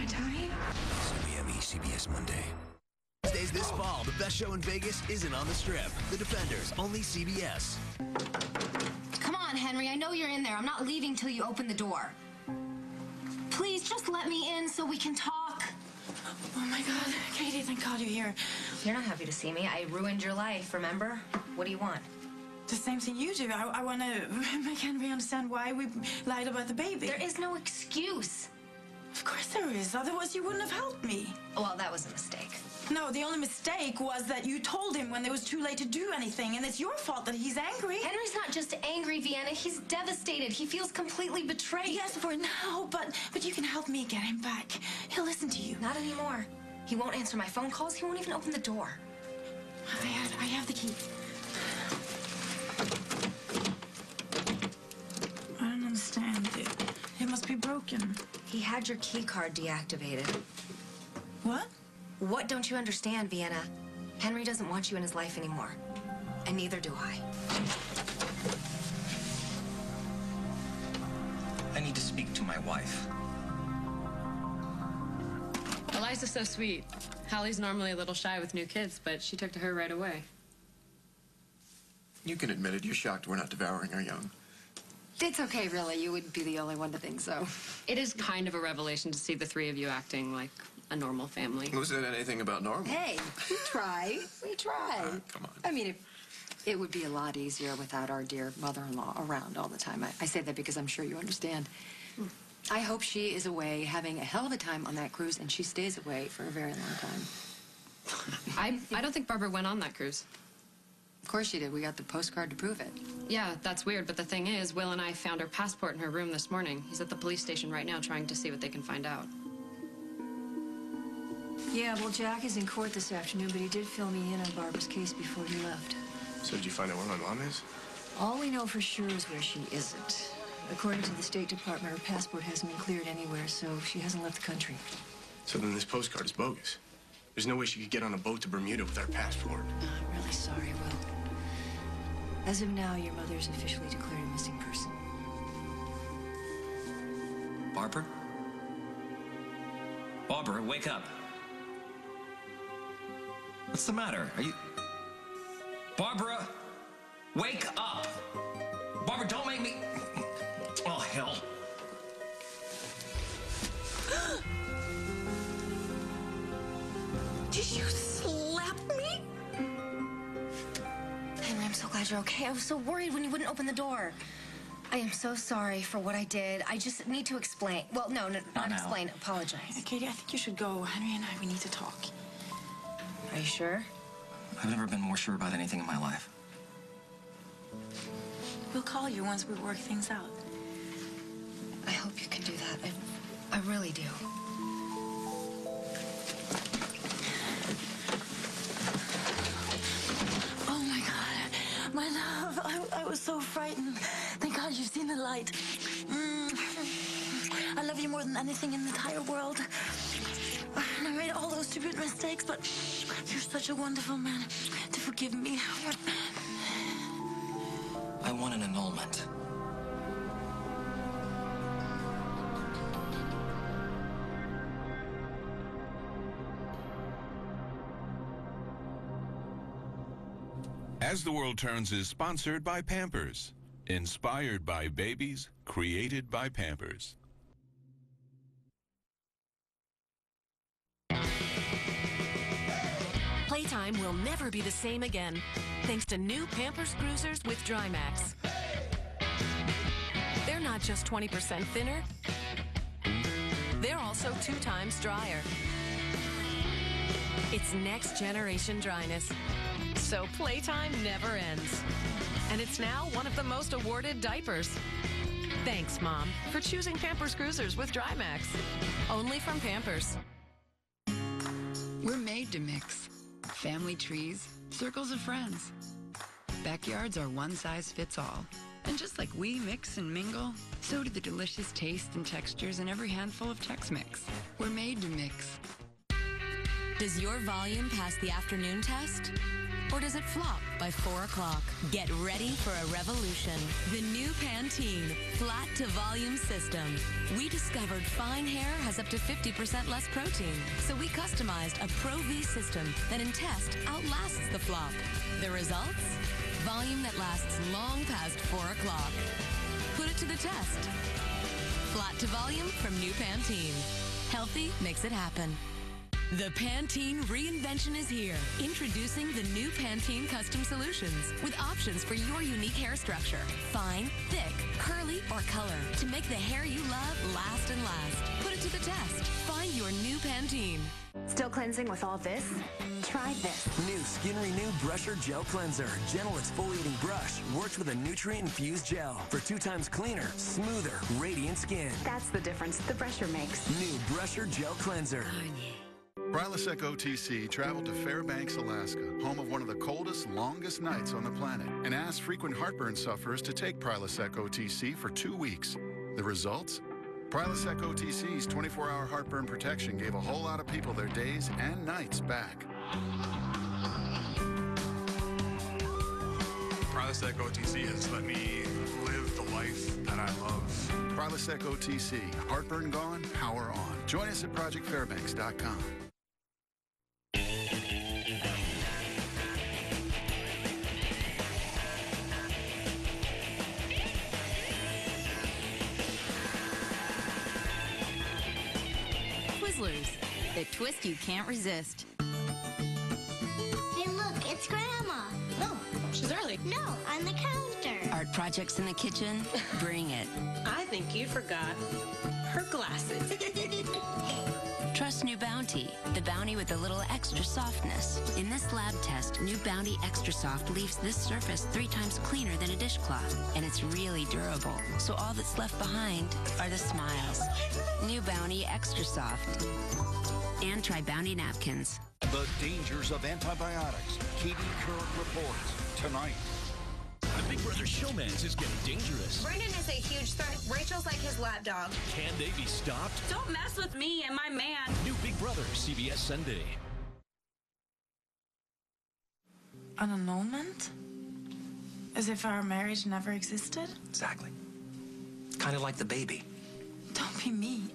my time. 7 p.m. CBS Monday. Stays this fall, the best show in Vegas isn't on the Strip. The Defenders, only CBS. Come on, Henry. I know you're in there. I'm not leaving till you open the door. Please, just let me in so we can talk. Oh, my God. Katie, thank God you're here. You're not happy to see me. I ruined your life, remember? What do you want? The same thing you do. I want to make Henry understand why we lied about the baby. There is no excuse. Of course there is. Otherwise, you wouldn't have helped me. Well, that was a mistake. No, the only mistake was that you told him when it was too late to do anything, and it's your fault that he's angry. Henry's not just angry, Vienna. He's devastated. He feels completely betrayed. Yes, for now, but you can help me get him back. He'll listen to you. Not anymore. He won't answer my phone calls. He won't even open the door. I have the key. I don't understand it. It must be broken. He had your key card deactivated. What? What don't you understand, Vienna? Henry doesn't want you in his life anymore. And neither do I. I need to speak to my wife. Eliza's so sweet. Hallie's normally a little shy with new kids, but she took to her right away. You can admit it. You're shocked we're not devouring our young. It's okay, really. You wouldn't be the only one to think so. It is kind of a revelation to see the three of you acting like a normal family. Who said anything about normal? Hey, we try. We try. Come on. I mean, it would be a lot easier without our dear mother-in-law around all the time. I say that because I'm sure you understand. I hope she is away having a hell of a time on that cruise, and she stays away for a very long time. I don't think Barbara went on that cruise. Of course she did. We got the postcard to prove it. Yeah, that's weird, but the thing is, Will and I found her passport in her room this morning. He's at the police station right now trying to see what they can find out. Yeah, well, Jack is in court this afternoon, but he did fill me in on Barbara's case before he left. So did you find out where my mom is? All we know for sure is where she isn't. According to the State Department, her passport hasn't been cleared anywhere, so she hasn't left the country. So then this postcard is bogus. There's no way she could get on a boat to Bermuda with our passport. I'm really sorry, Will. As of now, your mother is officially declared a missing person. Barbara? Barbara, wake up. What's the matter? Are you... Barbara, wake up! Barbara, don't make me... Oh, hell. Did you slap me? Henry, I'm so glad you're okay. I was so worried when you wouldn't open the door. I am so sorry for what I did. I just need to explain. Well, no, not explain. Apologize. Katie, I think you should go. Henry and we need to talk. Are you sure? I've never been more sure about anything in my life. We'll call you once we work things out. I hope you can do that. I really do. Oh, my God. My love, I was so frightened. Thank God you've seen the light. I love you more than anything in the entire world. And I made all those stupid mistakes, but you're such a wonderful man to forgive me. I want an annulment. As the World Turns is sponsored by Pampers. Inspired by babies, created by Pampers. Playtime will never be the same again, thanks to new Pampers Cruisers with Drymax. They're not just 20% thinner, they're also 2 times drier. It's next generation dryness, so playtime never ends. And it's now one of the most awarded diapers. Thanks, Mom, for choosing Pampers Cruisers with Drymax. Only from Pampers. We're made to mix. Family trees, circles of friends. Backyards are one size fits all. And just like we mix and mingle, so do the delicious tastes and textures in every handful of Tex-Mix. We're made to mix. Does your volume pass the afternoon test? Or does it flop by 4 o'clock? Get ready for a revolution. The new Pantene Flat to Volume System. We discovered fine hair has up to 50% less protein, so we customized a Pro V system that in test outlasts the flop. The results? Volume that lasts long past 4 o'clock. Put it to the test. Flat to volume from new Pantene. Healthy makes it happen. The Pantene reinvention is here. Introducing the new Pantene Custom Solutions with options for your unique hair structure. Fine, thick, curly, or color to make the hair you love last and last. Put it to the test. Find your new Pantene. Still cleansing with all this? Try this. New Skin Renew Brusher Gel Cleanser. Gentle exfoliating brush. Works with a nutrient-infused gel for 2 times cleaner, smoother, radiant skin. That's the difference the brusher makes. New Brusher Gel Cleanser. Prilosec OTC traveled to Fairbanks, Alaska, home of one of the coldest, longest nights on the planet, and asked frequent heartburn sufferers to take Prilosec OTC for 2 weeks. The results? Prilosec OTC's 24-hour heartburn protection gave a whole lot of people their days and nights back. Prilosec OTC has let me live the life that I love. Prilosec OTC. Heartburn gone, power on. Join us at ProjectFairbanks.com. Twizzlers, the twist you can't resist. Hey, look, it's Grandma. Oh, she's early. No, on the counter. Art projects in the kitchen? Bring it. I think you forgot her glasses. Trust New Bounty, the bounty with a little extra softness. In this lab test, New Bounty Extra Soft leaves this surface 3 times cleaner than a dishcloth, and it's really durable. So all that's left behind are the smiles. New Bounty Extra Soft. And try Bounty napkins. The dangers of antibiotics. Katie Couric reports tonight. The Big Brother showmance is getting dangerous. Brendan is a huge threat. Rachel's like his lap dog. Can they be stopped? Don't mess with me and my man. New Big Brother, CBS Sunday. An annulment? As if our marriage never existed? Exactly. Kind of like the baby. Don't be mean.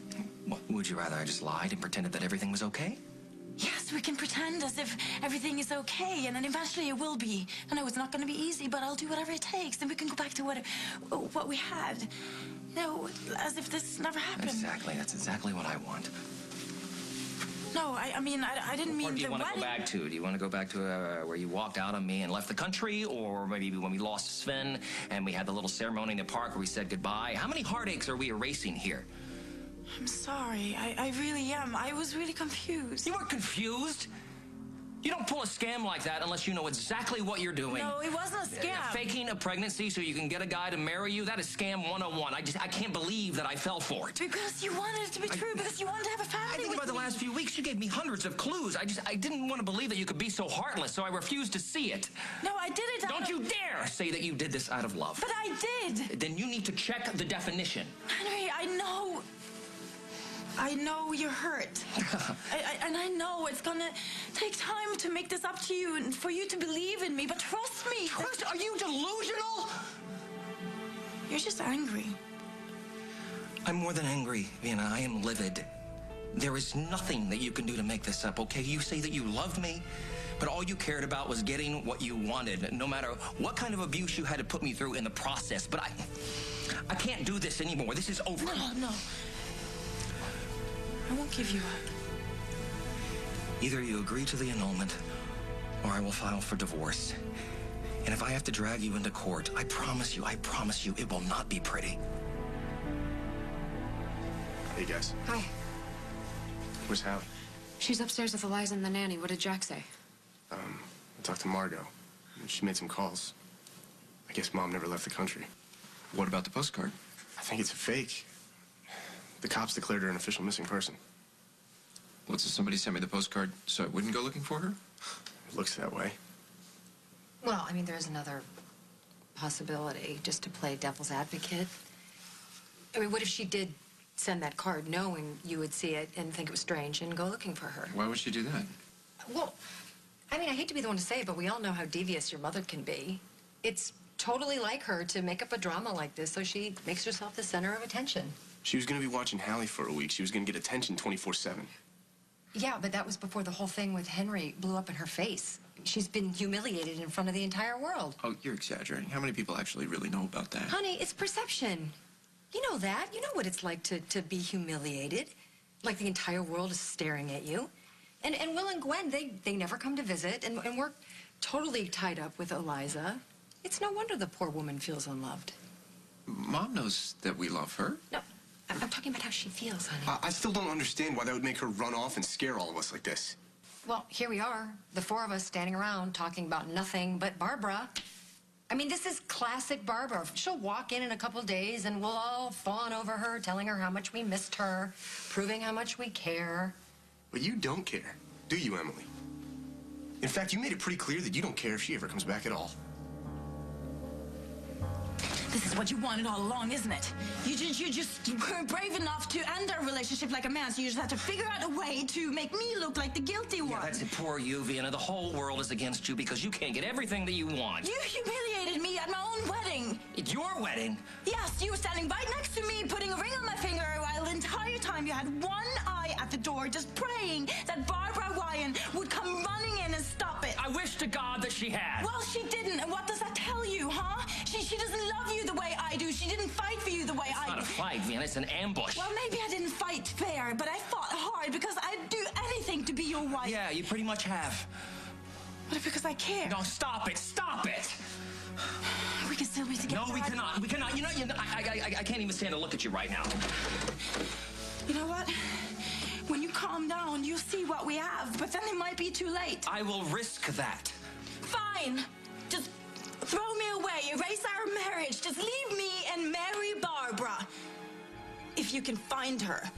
What, would you rather I just lied and pretended that everything was okay? Yes, we can pretend as if everything is okay, and then eventually it will be. I know it's not going to be easy, but I'll do whatever it takes. Then we can go back to what we had. You know, as if this never happened. Exactly. That's exactly what I want. No, I mean, I didn't mean What do you the want to wedding. go back to? Do you want to go back to where you walked out on me and left the country? Or maybe when we lost Sven and we had the little ceremony in the park where we said goodbye? How many heartaches are we erasing here? I'm sorry. I really am. I was really confused. You weren't confused. You don't pull a scam like that unless you know exactly what you're doing. No, it wasn't a scam. Faking a pregnancy so you can get a guy to marry you, that is scam 101. I can't believe that I fell for it. Because you wanted it to be true, because you wanted to have a family I think with about the me. last few weeks, you gave me hundreds of clues. I didn't want to believe that you could be so heartless, so I refused to see it. No, I did it. Don't you dare say that you did this out of love. But I did. Then you need to check the definition. Henry, I know you're hurt. And I know it's gonna take time to make this up to you and for you to believe in me, but trust me. Trust? Are you delusional? You're just angry. I'm more than angry, Vienna. I am livid. There is nothing that you can do to make this up, okay? You say that you loved me, but all you cared about was getting what you wanted, no matter what kind of abuse you had to put me through in the process. But I can't do this anymore. This is over. No. I won't give you up. Either you agree to the annulment, or I will file for divorce. And if I have to drag you into court, I promise you, it will not be pretty. Hey, guys. Hi. Where's Hallie? She's upstairs with Eliza and the nanny. What did Jack say? I talked to Margot. She made some calls. I guess Mom never left the country. What about the postcard? I think it's a fake. The cops declared her an official missing person. What, so somebody sent me the postcard so I wouldn't go looking for her? It looks that way. Well, I mean, there's another possibility, just to play devil's advocate. I mean, what if she did send that card knowing you would see it and think it was strange and go looking for her? Why would she do that? Well, I mean, I hate to be the one to say it, but we all know how devious your mother can be. It's totally like her to make up a drama like this so she makes herself the center of attention. She was going to be watching Hallie for a week. She was going to get attention 24/7. Yeah, but that was before the whole thing with Henry blew up in her face. She's been humiliated in front of the entire world. Oh, you're exaggerating. How many people actually really know about that? Honey, it's perception. You know that. You know what it's like to be humiliated. Like the entire world is staring at you. And Will and Gwen, they never come to visit, and we're totally tied up with Eliza. It's no wonder the poor woman feels unloved. Mom knows that we love her. No, I'm talking about how she feels, honey. I still don't understand why that would make her run off and scare all of us like this. Well, here we are, the four of us standing around talking about nothing but Barbara. I mean, this is classic Barbara. She'll walk in a couple days and we'll all fawn over her, telling her how much we missed her, proving how much we care. But you don't care, do you, Emily? In fact, you made it pretty clear that you don't care if she ever comes back at all. This is what you wanted all along, isn't it? You just weren't brave enough to end our relationship like a man, so you just had to figure out a way to make me look like the guilty one. Yeah, that's it. Poor you, Vienna. The whole world is against you because you can't get everything that you want. You humiliated me at my own wedding. It's your wedding? Yes, you were standing right next to me, putting a ring on my finger, while the entire time you had one eye at the door, just praying that Barbara Ryan would come running in and stop it. I wish to God that she had. Well, she didn't, and what does that tell you, huh? She doesn't love you the way I do. She didn't fight for you the way I do. It's not a fight, Vienna. It's an ambush. Well, maybe I didn't fight fair, but I fought hard because I'd do anything to be your wife. Yeah, you pretty much have. But because I care. No, stop it. Stop it. We can still be together. No, we cannot. We cannot. You know, I can't even stand to look at you right now. You know what? When you calm down, you'll see what we have, but then it might be too late. I will risk that. Fine. Just throw me away. Erase our marriage. Just leave me and marry Barbara. If you can find her.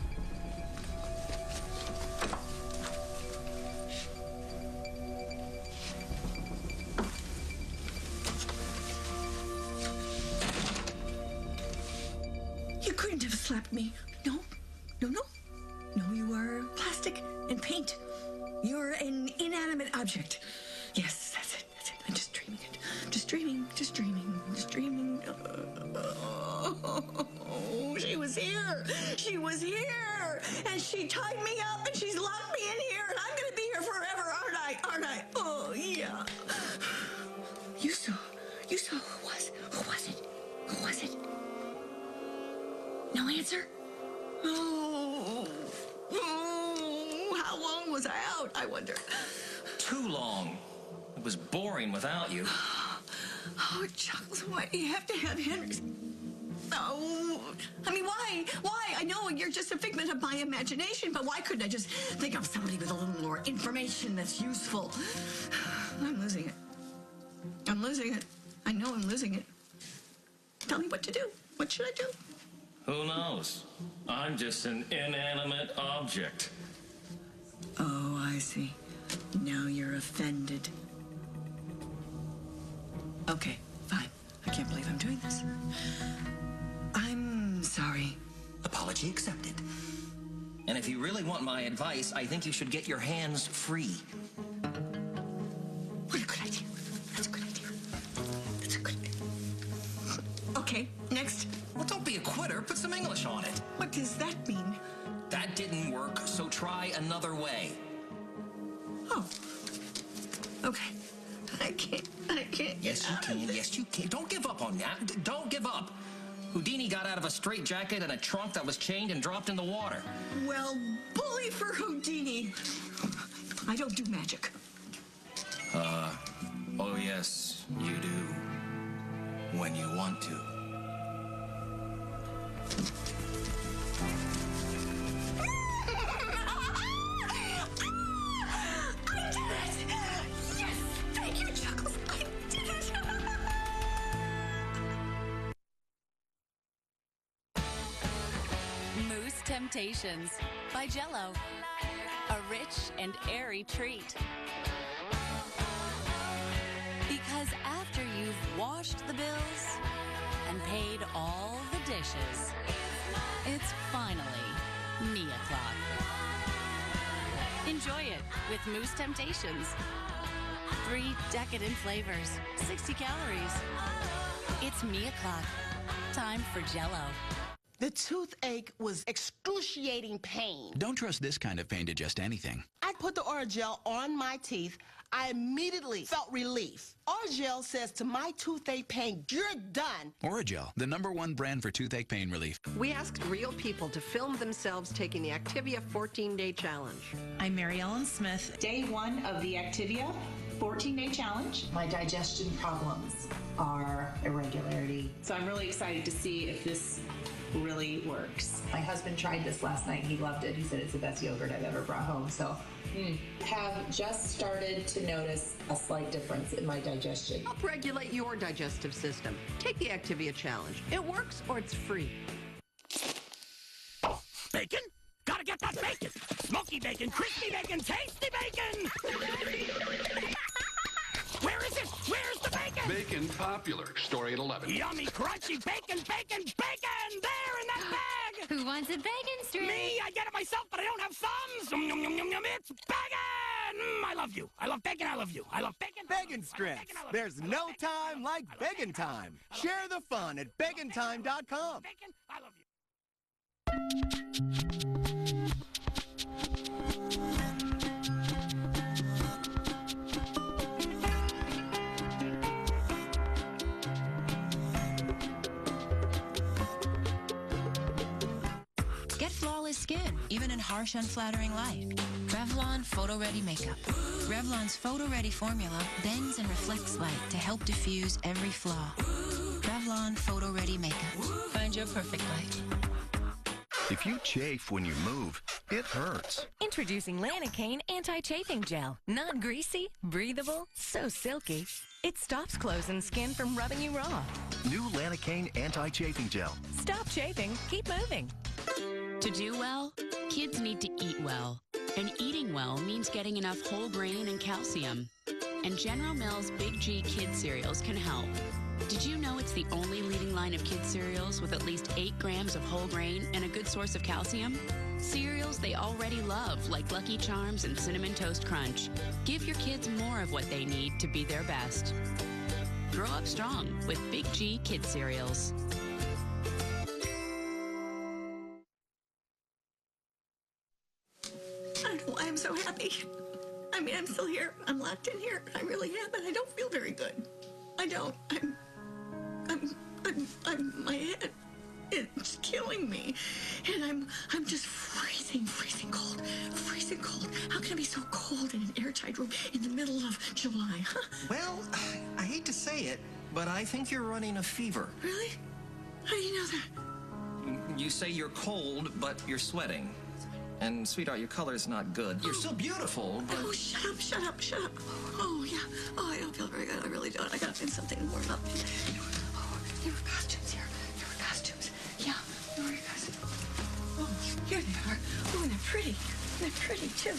You couldn't have slapped me. No, no, no. No, you are plastic and paint. You're an inanimate object. Yes, that's it, that's it. I'm just dreaming it. Just dreaming, just dreaming, just dreaming. Oh, she was here. She was here. And she tied me up and she's locked me in here and I'm gonna be here forever, aren't I? Aren't I? Oh, yeah. You saw who was? Who was it? Who was it? No answer? Oh, how long was I out, I wonder? Too long. It was boring without you. Oh, Chuckles, why do you have to have Henry's? Oh, I mean, why? Why? I know you're just a figment of my imagination, but why couldn't I just think of somebody with a little more information that's useful? I'm losing it. I'm losing it. I know I'm losing it. Tell me what to do. What should I do? Who knows? I'm just an inanimate object. Oh, I see. Now you're offended. Okay, fine. I can't believe I'm doing this. I'm sorry. Apology accepted. And if you really want my advice, I think you should get your hands free. What a good idea. That's a good idea. That's a good idea. Okay, next. Well, don't be a quitter. Put some English on it. What does that mean? That didn't work, so try another way. Oh. Okay. I can't. Yes, you can. Yes, you can. Don't give up on that. Don't give up. Houdini got out of a straitjacket and a trunk that was chained and dropped in the water. Well, bully for Houdini. I don't do magic. Oh yes, you do. When you want to. I did it! Yes! Thank you, Chuckles. I did it! Moose Temptations by Jell-O. A rich and airy treat. Because after you've washed the bills and paid all the dishes, it's finally me o'clock. Enjoy it with Moose Temptations. 3 decadent flavors, 60 calories. It's me o'clock. Time for Jell-O. The toothache was excruciating pain. Don't trust this kind of pain to just anything. I put the Orajel on my teeth. I immediately felt relief. Orajel says to my toothache pain, you're done. Orajel, the #1 brand for toothache pain relief. We asked real people to film themselves taking the Activia 14-day challenge. I'm Mary Ellen Smith. Day 1 of the Activia 14-day challenge. My digestion problems are irregularity. So I'm really excited to see if this really works. My husband tried this last night. He loved it. He said it's the best yogurt I've ever brought home. So have just started to notice a slight difference in my digestion. Help regulate your digestive system. Take the Activia challenge. It works or it's free. Bacon? Gotta get that bacon! Smoky bacon, crispy bacon, tasty bacon! Where is it? Where's the bacon? Bacon popular. Story at 11. Yummy, crunchy bacon, bacon, bacon! There in that bag! Who wants a bacon strip? Me! I get it myself, but I don't have thumbs! Yum, yum, yum, yum, yum. It's bacon! I love you. I love bacon. I love you. I love bacon. Bacon strips. There's no time like bacon time. Share the fun at bacon.time.com. Bacon, I love you. Get flawless skin, even in harsh, unflattering light. Revlon Photo Ready Makeup. Revlon's Photo Ready formula bends and reflects light to help diffuse every flaw. Revlon Photo Ready Makeup. Find your perfect light. If you chafe when you move, it hurts. Introducing Lanacane Anti-Chafing Gel. Not greasy, breathable, so silky. It stops clothes and skin from rubbing you raw. New Lanacane Anti-Chafing Gel. Stop chafing, keep moving. To do well, kids need to eat well. And eating well means getting enough whole grain and calcium. And General Mills Big G Kid cereals can help. Did you know it's the only leading line of kid cereals with at least 8 grams of whole grain and a good source of calcium? Cereals they already love, like Lucky Charms and Cinnamon Toast Crunch. Give your kids more of what they need to be their best. Grow up strong with Big G Kid cereals. I don't know why I'm so happy. I mean, I'm still here. I'm locked in here. I really am, but I don't feel very good. I don't. My head, it's killing me. And I'm just freezing cold. How can I be so cold in an airtight room in the middle of July, huh? Well, I hate to say it, but I think you're running a fever. Really? How do you know that? You say you're cold, but you're sweating. And, sweetheart, your color's not good. You're still beautiful, but... Oh, shut up. Oh, yeah. Oh, I don't feel very good. I really don't. I gotta find something to warm up. Oh, there were costumes here. Yeah, there were costumes. Oh, here they are. Oh, and they're pretty. They're pretty, too.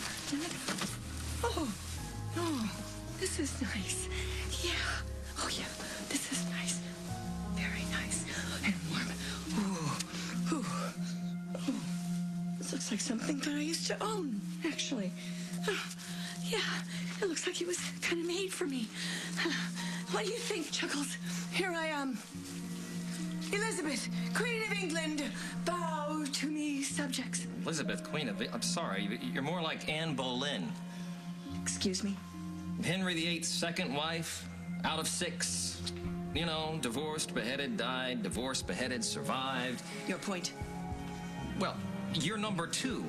Oh, this is nice. Yeah. Oh, yeah, this is nice. Very nice. And warm. Ooh. This looks like something that I used to own, actually. Yeah, it looks like it was kind of made for me. What do you think, Chuckles? Here I am. Elizabeth, Queen of England, bow to me, subjects. Elizabeth, Queen of... I'm sorry, you're more like Anne Boleyn. Excuse me? Henry VIII's second wife, out of 6. You know, divorced, beheaded, died, divorced, beheaded, survived. Your point? Well, you're number 2,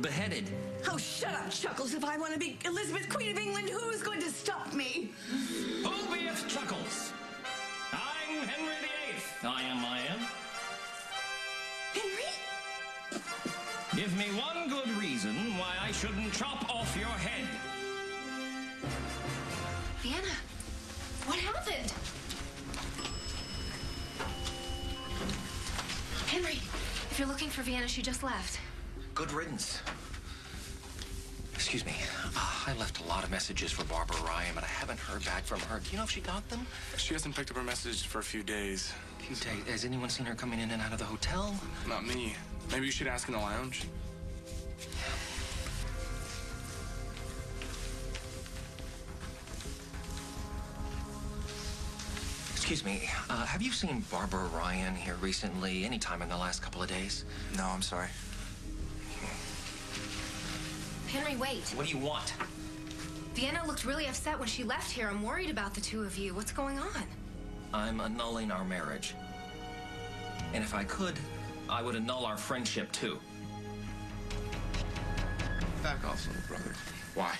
beheaded. Oh, shut up, Chuckles. If I want to be Elizabeth, Queen of England, who is going to stop me? Who beeth Chuckles? I'm Henry VIII. I am. Henry? Give me one good reason why I shouldn't chop off your head. Vienna, what happened? Henry, if you're looking for Vienna, she just left. Good riddance. Excuse me. I left a lot of messages for Barbara Ryan, but I haven't heard back from her. Do you know if she got them? She hasn't picked up her message for a few days. Has anyone seen her coming in and out of the hotel? Not me. Maybe you should ask in the lounge. Excuse me, have you seen Barbara Ryan here recently, anytime in the last couple of days? No, I'm sorry. Henry, wait. What do you want? Vienna looked really upset when she left here. I'm worried about the two of you. What's going on? I'm annulling our marriage. And if I could, I would annul our friendship, too. Back off, little brother. Why?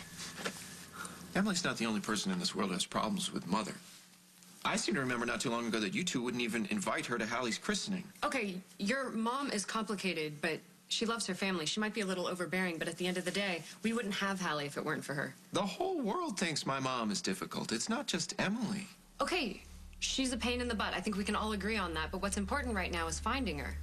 Emily's not the only person in this world who has problems with Mother. I seem to remember not too long ago that you two wouldn't even invite her to Hallie's christening. Okay, your mom is complicated, but she loves her family. She might be a little overbearing, but at the end of the day, we wouldn't have Hallie if it weren't for her. The whole world thinks my mom is difficult. It's not just Emily. Okay, she's a pain in the butt. I think we can all agree on that, but what's important right now is finding her.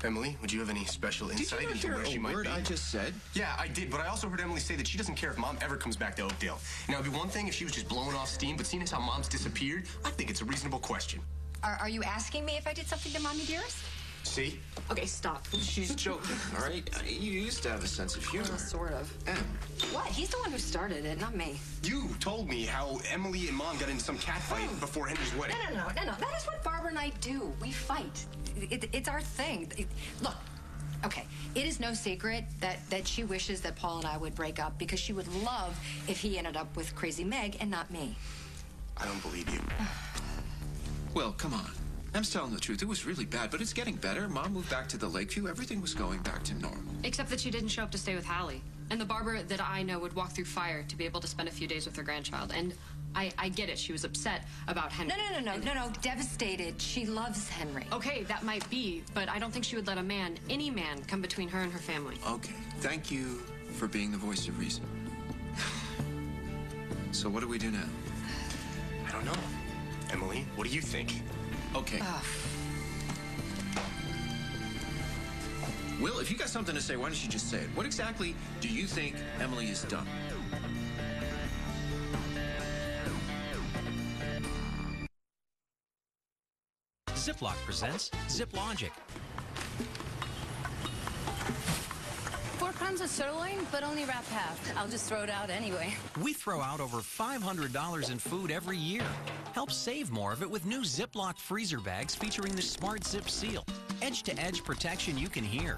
Emily, would you have any special insight into where she might be? Did you not hear a word I just said? Yeah, I did, but I also heard Emily say that she doesn't care if Mom ever comes back to Oakdale. Now, it'd be one thing if she was just blowing off steam, but seeing as how Mom's disappeared, I think it's a reasonable question. Are you asking me if I did something to Mommy Dearest? See? Okay, stop. She's joking, all right? You used to have a sense of humor. Well, sort of. What? He's the one who started it, not me. You told me how Emily and Mom got into some catfight before Henry's wedding. No. That is what Barbara and I do. We fight. It's our thing. Look, okay, it is no secret that she wishes that Paul and I would break up because she would love if he ended up with Crazy Meg and not me. I don't believe you. Well, come on. Em's telling the truth. It was really bad, but it's getting better. Mom moved back to the Lakeview. Everything was going back to normal. Except that she didn't show up to stay with Hallie. And the Barbara that I know would walk through fire to be able to spend a few days with her grandchild. And I get it. She was upset about Henry. No. Devastated. She loves Henry. Okay, that might be, but I don't think she would let a man, any man, come between her and her family. Okay. Thank you for being the voice of reason. So what do we do now? I don't know. Emily, what do you think? Okay. Will, if you got something to say, why don't you just say it? What exactly do you think Emily has done? Ziploc presents ZipLogic. 4 pounds of sirloin, but only wrap half. I'll just throw it out anyway. We throw out over $500 in food every year. Help save more of it with new Ziploc freezer bags featuring the Smart Zip seal. Edge-to-edge protection you can hear.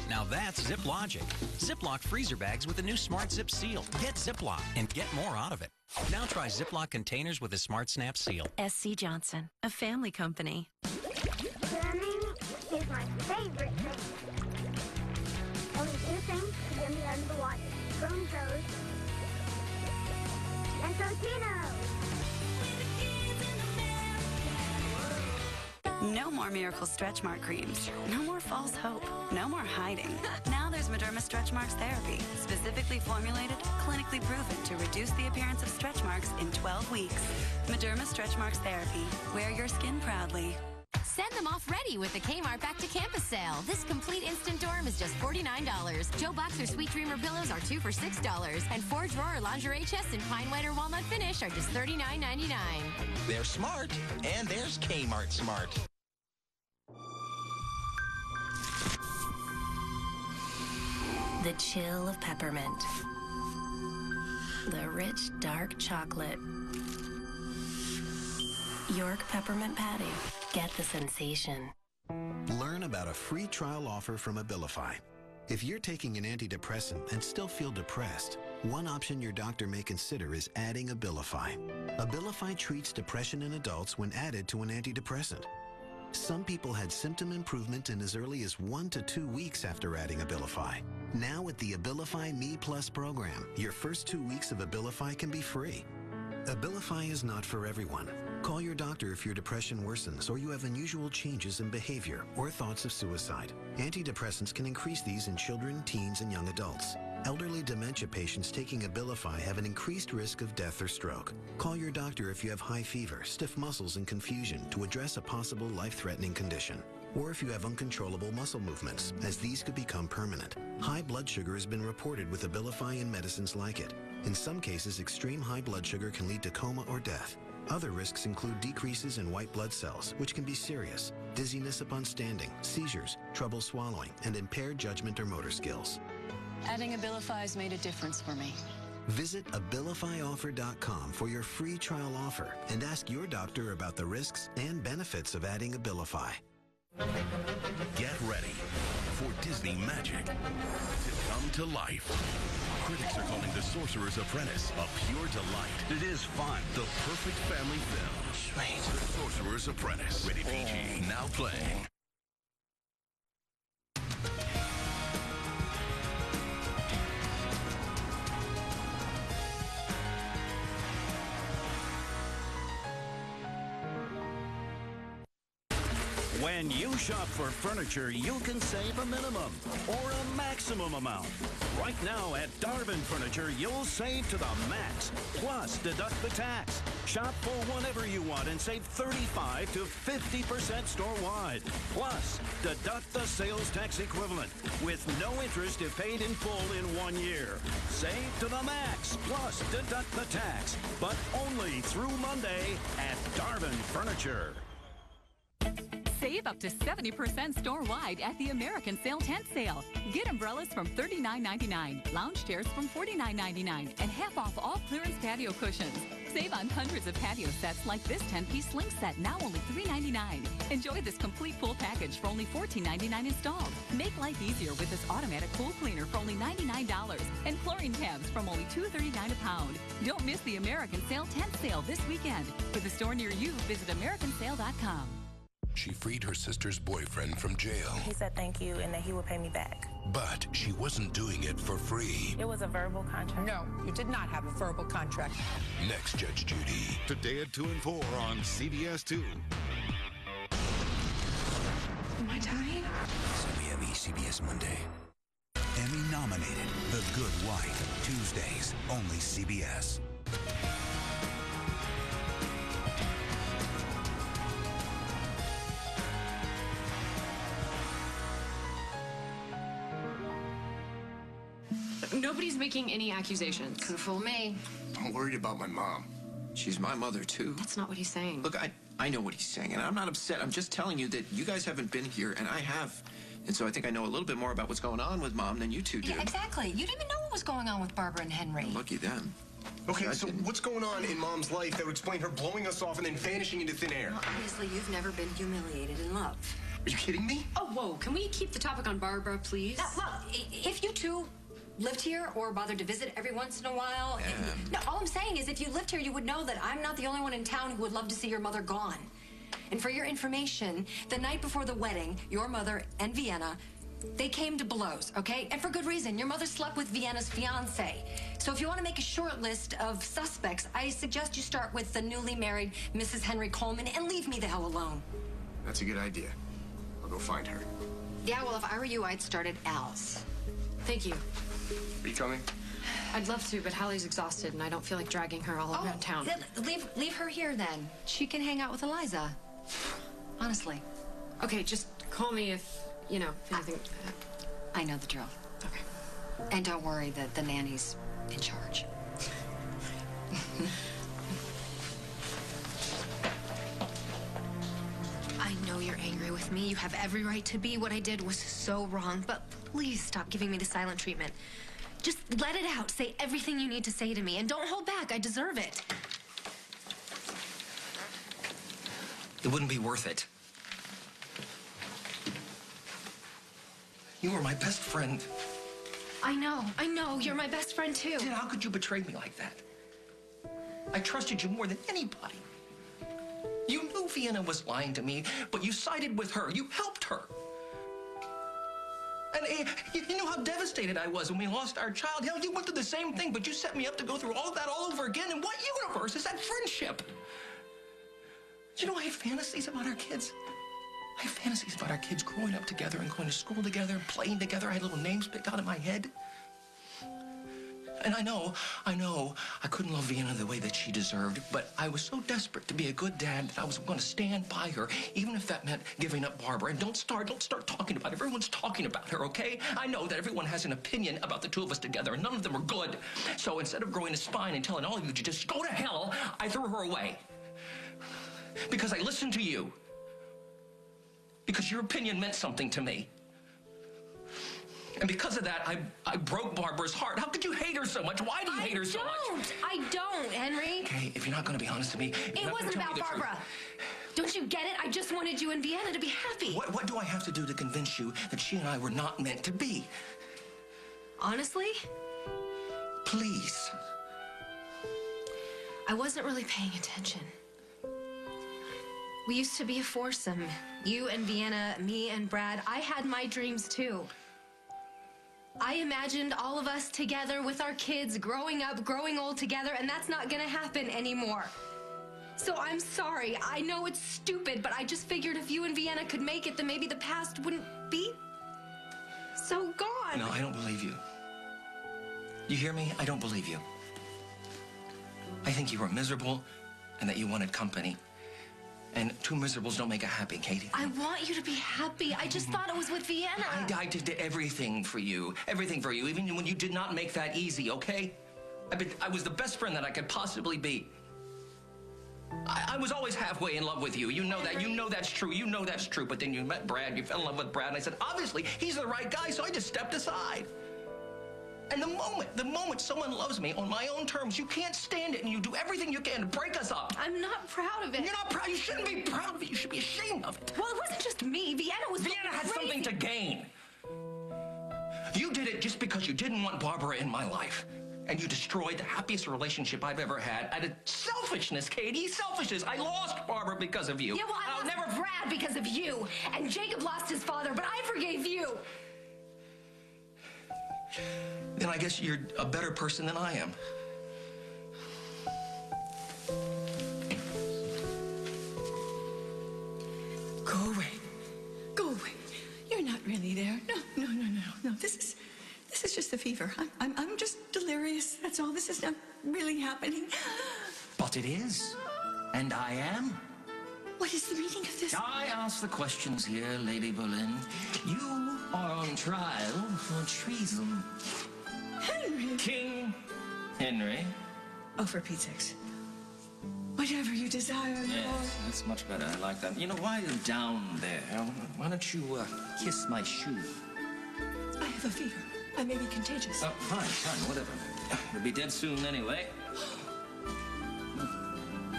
Now that's ZipLogic. Ziploc freezer bags with the new Smart Zip seal. Get Ziploc and get more out of it. Now try Ziploc containers with a Smart Snap seal. SC Johnson, a family company. Swimming is my favorite thing. Only 2 things to get me under the water. Spoon toes and Totino. No more Miracle Stretch Mark creams. No more false hope. No more hiding. Now there's Mederma Stretch Marks Therapy, specifically formulated, clinically proven to reduce the appearance of stretch marks in 12 weeks. Mederma Stretch Marks Therapy. Wear your skin proudly. Send them off ready with the Kmart Back to Campus sale. This complete instant dorm is just $49. Joe Boxer Sweet Dreamer pillows are 2 for $6. And 4-drawer lingerie chests in pine white or walnut finish are just $39.99. They're smart, and there's Kmart Smart. The chill of peppermint. The rich, dark chocolate. York Peppermint Patty. Get the sensation. Learn about a free trial offer from Abilify. If you're taking an antidepressant and still feel depressed, one option your doctor may consider is adding Abilify. Abilify treats depression in adults when added to an antidepressant. Some people had symptom improvement in as early as 1 to 2 weeks after adding Abilify. Now with the Abilify Me Plus program, your first 2 weeks of Abilify can be free. Abilify is not for everyone. Call your doctor if your depression worsens or you have unusual changes in behavior or thoughts of suicide. Antidepressants can increase these in children, teens, and young adults. Elderly dementia patients taking Abilify have an increased risk of death or stroke. Call your doctor if you have high fever, stiff muscles, and confusion to address a possible life-threatening condition. Or if you have uncontrollable muscle movements, as these could become permanent. High blood sugar has been reported with Abilify and medicines like it. In some cases, extreme high blood sugar can lead to coma or death. Other risks include decreases in white blood cells, which can be serious, dizziness upon standing, seizures, trouble swallowing, and impaired judgment or motor skills. Adding Abilify has made a difference for me. Visit AbilifyOffer.com for your free trial offer and ask your doctor about the risks and benefits of adding Abilify. Get ready for Disney magic to come to life. Critics are calling The Sorcerer's Apprentice a pure delight. It is fun. The perfect family film. Sweet. The Sorcerer's Apprentice. Rated PG. Now playing. When you shop for furniture, you can save a minimum or a maximum amount. Right now at Darvin Furniture, you'll save to the max, plus deduct the tax. Shop for whatever you want and save 35 to 50% store-wide. Plus, deduct the sales tax equivalent with no interest if paid in full in 1 year. Save to the max, plus deduct the tax, but only through Monday at Darvin Furniture. Save up to 70% store-wide at the American Sale Tent Sale. Get umbrellas from $39.99, lounge chairs from $49.99, and half off all clearance patio cushions. Save on hundreds of patio sets like this 10-piece sling set, now only $3.99. Enjoy this complete pool package for only $14.99 installed. Make life easier with this automatic pool cleaner for only $99, and chlorine tabs from only $2.39 a pound. Don't miss the American Sale Tent Sale this weekend. For the store near you, visit AmericanSale.com. She freed her sister's boyfriend from jail. He said thank you and that he would pay me back. But she wasn't doing it for free. It was a verbal contract. No, you did not have a verbal contract. Next, Judge Judy. Today at 2 and 4 on CBS 2. Am I dying? WME CBS Monday. Emmy-nominated The Good Wife. Tuesdays, only CBS. Nobody's making any accusations. Couldn't fool me. I'm worried about my mom. She's my mother, too. That's not what he's saying. Look, I know what he's saying, and I'm not upset. I'm just telling you that you guys haven't been here, and I have. And so I think I know a little bit more about what's going on with Mom than you two do. Yeah, exactly. You didn't even know what was going on with Barbara and Henry. Lucky them. Okay, so what's going on in Mom's life that would explain her blowing us off and then vanishing into thin air? Well, obviously, you've never been humiliated in love. Are you kidding me? Oh, whoa. Can we keep the topic on Barbara, please? Look, if you two lived here or bothered to visit every once in a while. No, all I'm saying is if you lived here, you would know that I'm not the only one in town who would love to see your mother gone. And for your information, the night before the wedding, your mother and Vienna, they came to blows, okay? And for good reason. Your mother slept with Vienna's fiancé. So if you want to make a short list of suspects, I suggest you start with the newly married Mrs. Henry Coleman and leave me the hell alone. That's a good idea. I'll go find her. Yeah, well, if I were you, I'd start at Al's. Thank you. Are you coming? I'd love to, but Hallie's exhausted, and I don't feel like dragging her all around town. Leave her here, then. She can hang out with Eliza. Honestly. Okay, just call me if, if anything... I know the drill. Okay. And don't worry, the nanny's in charge. I know you're angry with me. You have every right to be. What I did was so wrong, but please stop giving me the silent treatment. Just let it out. Say everything you need to say to me, and don't hold back. I deserve it. It wouldn't be worth it. You were my best friend. I know. You're my best friend, too. Then how could you betray me like that? I trusted you more than anybody. You knew Vienna was lying to me, but you sided with her. You helped her. And you know how devastated I was when we lost our child. Hell, you went through the same thing, but you set me up to go through all of that all over again. In what universe is that friendship? You know, I have fantasies about our kids. I have fantasies about our kids growing up together and going to school together and playing together. I had little names picked out in my head. And I know I couldn't love Vienna the way that she deserved, but I was so desperate to be a good dad that I was going to stand by her, even if that meant giving up Barbara. And don't start talking about it. Everyone's talking about her, okay? I know that everyone has an opinion about the two of us together, and none of them are good. So instead of growing a spine and telling all of you to just go to hell, I threw her away. Because I listened to you. Because your opinion meant something to me. And because of that, I broke Barbara's heart. How could you hate her so much? Why do you hate her so much? I don't, Henry. Okay, if you're not going to be honest with me... It wasn't about Barbara. Don't you get it? I just wanted you and Vienna to be happy. What do I have to do to convince you that she and I were not meant to be? Honestly? Please. I wasn't really paying attention. We used to be a foursome. You and Vienna, me and Brad. I had my dreams too. I imagined all of us together with our kids, growing up, growing old together, and that's not gonna happen anymore. So I'm sorry. I know it's stupid, but I just figured if you and Vienna could make it, then maybe the past wouldn't be so gone. No, I don't believe you. You hear me? I don't believe you. I think you were miserable and that you wanted company. And two miserables don't make a happy, Katie. I want you to be happy. I just thought it was with Vienna. I did everything for you. Everything for you, even when you did not make that easy, okay? I was the best friend that I could possibly be. I was always halfway in love with you. You know that. You know that's true. You know that's true. But then you met Brad. You fell in love with Brad. And I said, obviously, he's the right guy. So I just stepped aside. And the moment someone loves me on my own terms, you can't stand it, and you do everything you can to break us up. I'm not proud of it. You're not proud. You shouldn't be proud of it. You should be ashamed of it. Well, it wasn't just me. Vienna had something to gain. You did it just because you didn't want Barbara in my life. And you destroyed the happiest relationship I've ever had out of selfishness, Katie. Selfishness. I lost Barbara because of you. Yeah, well, I lost Brad because of you. And Jacob lost his father, but I forgave you. Then I guess you're a better person than I am. Go away. Go away. You're not really there. No. This is just a fever. I'm just delirious. That's all. This is not really happening. But it is. And I am. What is the meaning of this? I ask the questions here, Lady Boleyn. You are on trial for treason. Henry. King Henry. Oh, for Pete's sakes. Whatever you desire, Lord. Yes, that's much better. I like that. You know, while you're down there, why don't you kiss my shoe? I have a fever. I may be contagious. Oh, fine, whatever. We'll be dead soon anyway.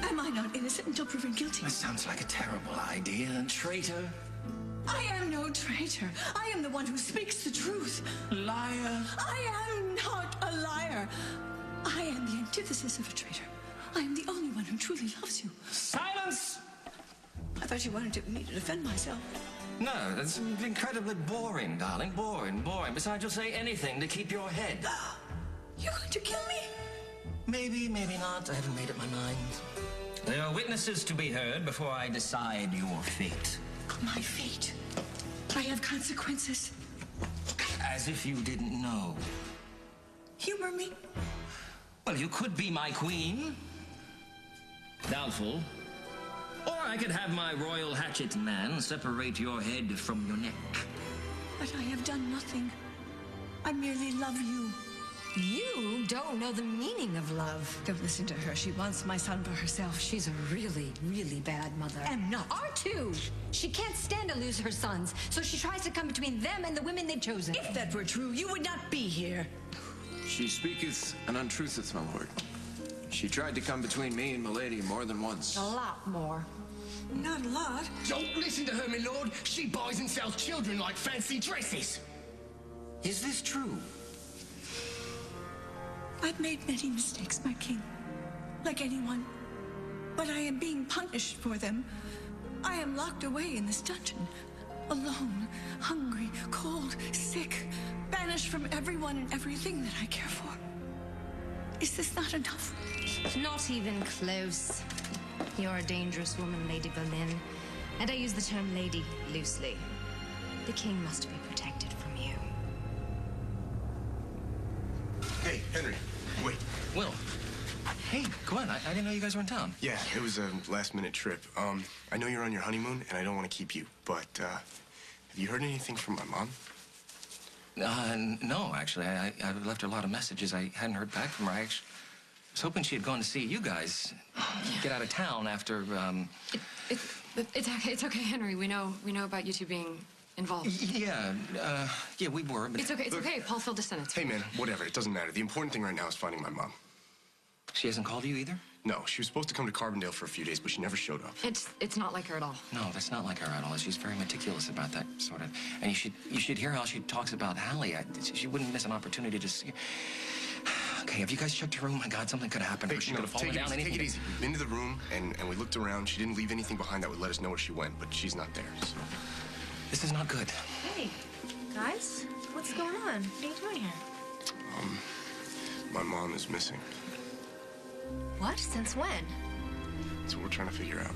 Am I not innocent until proven guilty? That sounds like a terrible idea, traitor. I am no traitor. I am the one who speaks the truth. Liar. I am not a liar. I am the antithesis of a traitor. I am the only one who truly loves you. Silence! I thought you wanted me to defend myself. No, that's incredibly boring, darling. Boring. Besides, you'll say anything to keep your head. You're going to kill me? Maybe, maybe not. I haven't made up my mind. There are witnesses to be heard before I decide your fate. My fate? I have consequences. As if you didn't know. Humor me. Well, you could be my queen. Doubtful. Or I could have my royal hatchet man separate your head from your neck. But I have done nothing. I merely love you. You don't know the meaning of love. Don't listen to her. She wants my son for herself. She's a really, really bad mother. And not. R2! She can't stand to lose her sons, so she tries to come between them and the women they've chosen. If that were true, you would not be here. She speaketh and untrutheth, my lord. She tried to come between me and milady more than once. A lot more. Not a lot. Don't listen to her, my lord. She buys and sells children like fancy dresses. Is this true? I've made many mistakes, my king. Like anyone. But I am being punished for them. I am locked away in this dungeon. Alone, hungry, cold, sick. Banished from everyone and everything that I care for. Is this not enough? Not even close. You're a dangerous woman, Lady Boleyn. And I use the term lady loosely. The king must be protected from you. Hey, Henry, wait. Will. Hey, Gwen, I didn't know you guys were in town. Yeah, it was a last-minute trip. I know you're on your honeymoon, and I don't want to keep you, but, have you heard anything from my mom? No, actually. I left her a lot of messages. I hadn't heard back from her. I was hoping she had gone to see you guys. Get out of town after, It's okay, Henry. We know about you two being involved. Yeah, we were. But It's okay. It's okay. Paul filled us in. It's Hey, man, whatever. It doesn't matter. The important thing right now is finding my mom. She hasn't called you either? No, she was supposed to come to Carbondale for a few days, but she never showed up. It's not like her at all. No, that's not like her at all. She's very meticulous about that sort of. And you should hear how she talks about Hallie. She wouldn't miss an opportunity to see. Okay, have you guys checked her room? My God, something could have happened. She could have fallen down. Take it easy. We've been to the room and we looked around. She didn't leave anything behind that would let us know where she went, but she's not there. So this is not good. Hey, guys, what's going on? What are you doing here? My mom is missing. What? Since when? That's what we're trying to figure out.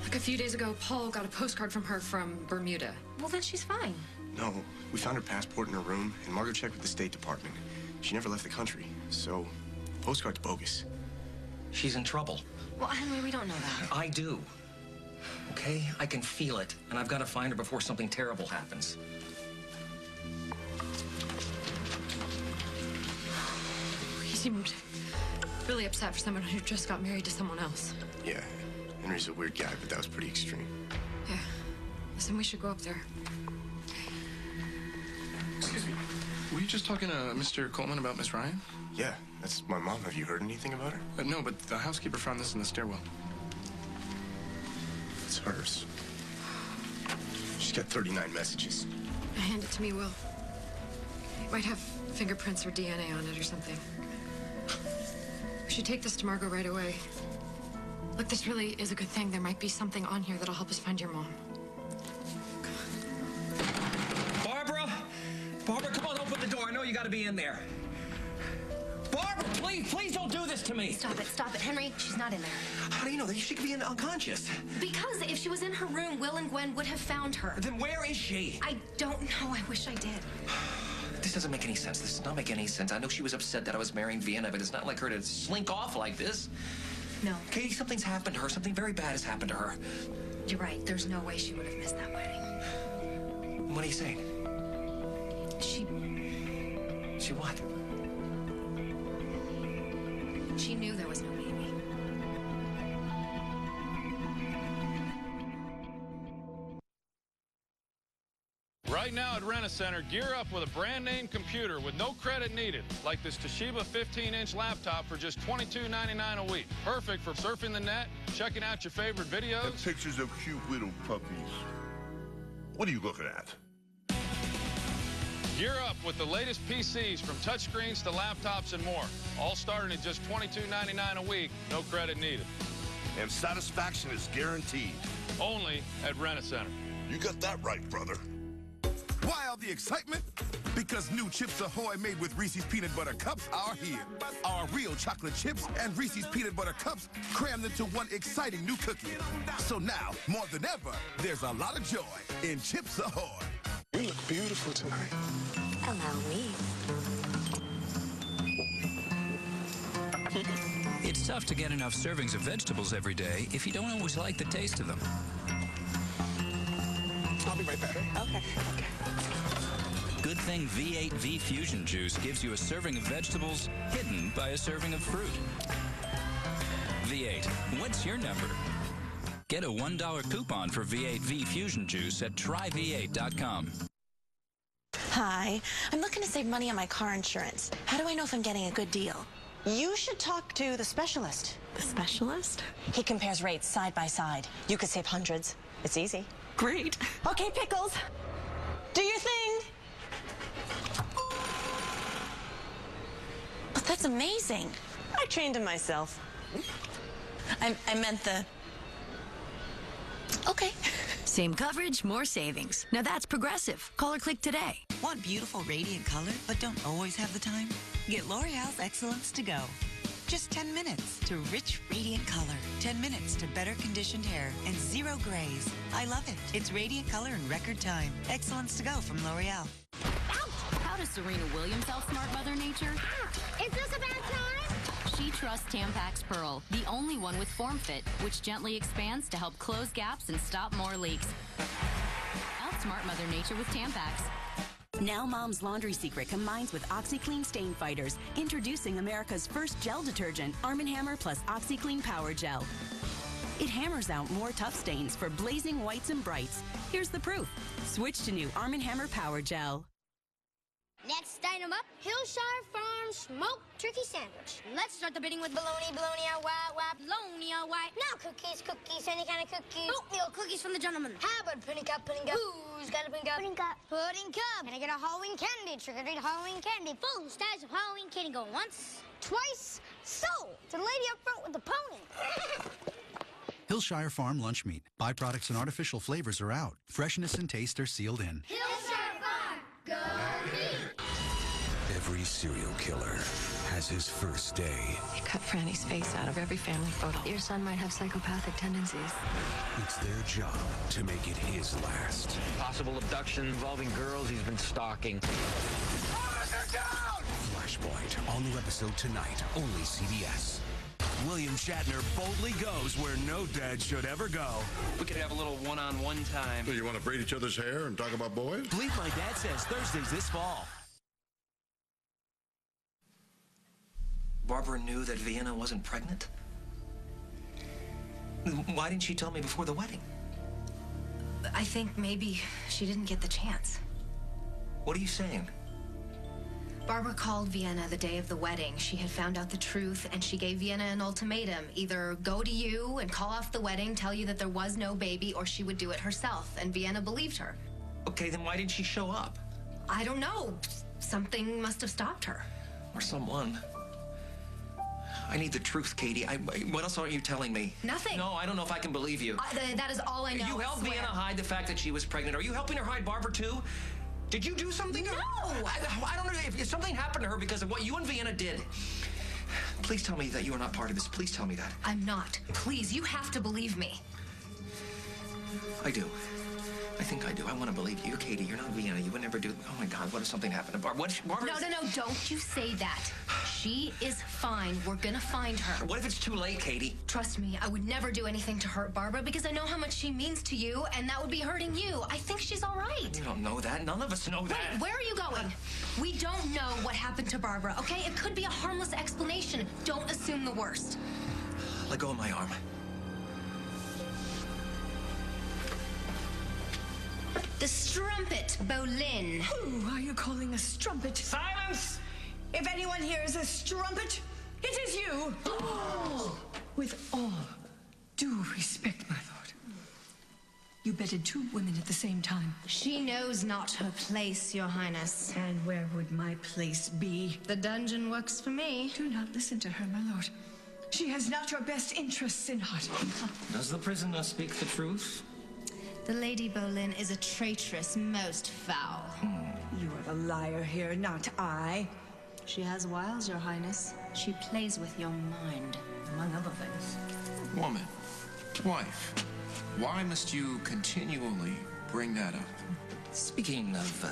Like a few days ago, Paul got a postcard from her from Bermuda. Well, then she's fine. No, we found her passport in her room, and Margot checked with the State Department. She never left the country, so postcard's bogus. She's in trouble. Well, Henry, we don't know that. I do. Okay? I can feel it, and I've got to find her before something terrible happens. He seemed really upset for someone who just got married to someone else. Yeah, Henry's a weird guy, but that was pretty extreme. Yeah. Listen, we should go up there. Excuse me. Were you just talking to Mr. Coleman about Miss Ryan? Yeah, that's my mom. Have you heard anything about her? No, but the housekeeper found this in the stairwell. It's hers. She's got 39 messages. Hand it to me, Will. It might have fingerprints or DNA on it or something. We should take this to Margot right away. Look, this really is a good thing. There might be something on here that'll help us find your mom. Barbara, come on, open the door. I know you got to be in there. Barbara, please don't do this to me. Stop it, Henry. She's not in there. How do you know that? She could be unconscious. Because if she was in her room, Will and Gwen would have found her. Then where is she? I don't know. I wish I did. This doesn't make any sense. This does not make any sense. I know she was upset that I was marrying Vienna, but it's not like her to slink off like this. No. Katie, something's happened to her. Something very bad has happened to her. You're right. There's no way she would have missed that wedding. What are you saying? She what? She knew there was no baby. Right now at Rent-A-Center, gear up with a brand name computer with no credit needed, like this Toshiba 15-inch laptop for just $22.99 a week. Perfect for surfing the net, checking out your favorite videos. And pictures of cute little puppies. What are you looking at? Gear up with the latest PCs from touchscreens to laptops and more. All starting at just $22.99 a week, no credit needed. And satisfaction is guaranteed. Only at Rent-A-Center. You got that right, brother. Why all the excitement? Because new Chips Ahoy made with Reese's Peanut Butter Cups are here. Our real chocolate chips and Reese's Peanut Butter Cups crammed into one exciting new cookie. So now, more than ever, there's a lot of joy in Chips Ahoy. You look beautiful tonight. Allow me. It's tough to get enough servings of vegetables every day if you don't always like the taste of them. I'll be right back. Okay. Good thing V8 V Fusion Juice gives you a serving of vegetables hidden by a serving of fruit. V8, what's your number? Get a $1 coupon for V8 V Fusion Juice at tryv8.com. Hi, I'm looking to save money on my car insurance. How do I know if I'm getting a good deal? You should talk to the specialist. The specialist? He compares rates side by side. You could save hundreds. It's easy. Great. Okay, Pickles. Do your thing. But that's amazing. I trained him myself. I meant the... Okay. Same coverage, more savings. Now that's Progressive. Call or click today. Want beautiful, radiant color, but don't always have the time? Get L'Oreal's Excellence to Go. Just 10 minutes to rich, radiant color. 10 minutes to better conditioned hair and zero grays. I love it. It's radiant color in record time. Excellence to Go from L'Oreal. How does Serena Williams outsmart Mother Nature? Is this a bad time? She trusts Tampax Pearl, the only one with Form Fit, which gently expands to help close gaps and stop more leaks. Outsmart Mother Nature with Tampax. Now Mom's Laundry Secret combines with OxyClean Stain Fighters, introducing America's first gel detergent, Arm & Hammer plus OxyClean Power Gel. It hammers out more tough stains for blazing whites and brights. Here's the proof. Switch to new Arm & Hammer Power Gel. Next item up, Hillshire Farm smoked turkey sandwich. Let's start the bidding with bologna, bologna out white, bologna out white. Now cookies, any kind of cookies. Oatmeal cookies from the gentleman. How about pudding cup, pudding cup? Who's got a pudding cup? Pudding cup. Pudding cup. Can I get a Halloween candy? Trick-or-treat Halloween candy. Full stash of Halloween candy. Go once, twice, sold to the lady up front with the pony. Hillshire Farm lunch meat. Byproducts and artificial flavors are out. Freshness and taste are sealed in. Hillshire Farm, go meat. Every serial killer has his first day. They cut Franny's face out of every family photo. Your son might have psychopathic tendencies. It's their job to make it his last. Possible abduction involving girls he's been stalking. Flashpoint, all new episode tonight, only CBS. William Shatner boldly goes where no dad should ever go. We could have a little one-on-one time. So you want to braid each other's hair and talk about boys? Believe My Dad Says Thursdays this fall. Barbara knew that Vienna wasn't pregnant? Why didn't she tell me before the wedding? I think maybe she didn't get the chance. What are you saying? Barbara called Vienna the day of the wedding. She had found out the truth, and she gave Vienna an ultimatum. Either go to you and call off the wedding, tell you that there was no baby, or she would do it herself. And Vienna believed her. Okay, then why didn't she show up? I don't know. Something must have stopped her. Or someone. I need the truth, Katie. What else aren't you telling me? Nothing. No, I don't know if I can believe you. That is all I know. You helped I swear. Vienna hide the fact that she was pregnant. Are you helping her hide Barbara, too? Did you do something? No! I don't know if something happened to her because of what you and Vienna did. Please tell me that you are not part of this. Please tell me that. I'm not. Please, you have to believe me. I do. I think I do. I want to believe you, Katie. You're not Vienna. You would never do. Oh my God! What if something happened to Barbara? No! Don't you say that. She is fine. We're gonna find her. What if it's too late, Katie? Trust me, I would never do anything to hurt Barbara because I know how much she means to you, and that would be hurting you. I think she's all right. You don't know that. None of us know that. Wait, where are you going? We don't know what happened to Barbara, okay? It could be a harmless explanation. Don't assume the worst. Let go of my arm. The strumpet, Bolin. Who are you calling a strumpet? Silence! If anyone here is a strumpet, it is you. Oh. With all due respect, my lord, you bedded two women at the same time. She knows not her place, Your Highness. And where would my place be? The dungeon works for me. Do not listen to her, my lord. She has not your best interests in heart. Does the prisoner speak the truth? The Lady Bolin is a traitress most foul. You are the liar here, not I. She has wiles, Your Highness. She plays with your mind, among other things. Woman, wife, why must you continually bring that up? Speaking of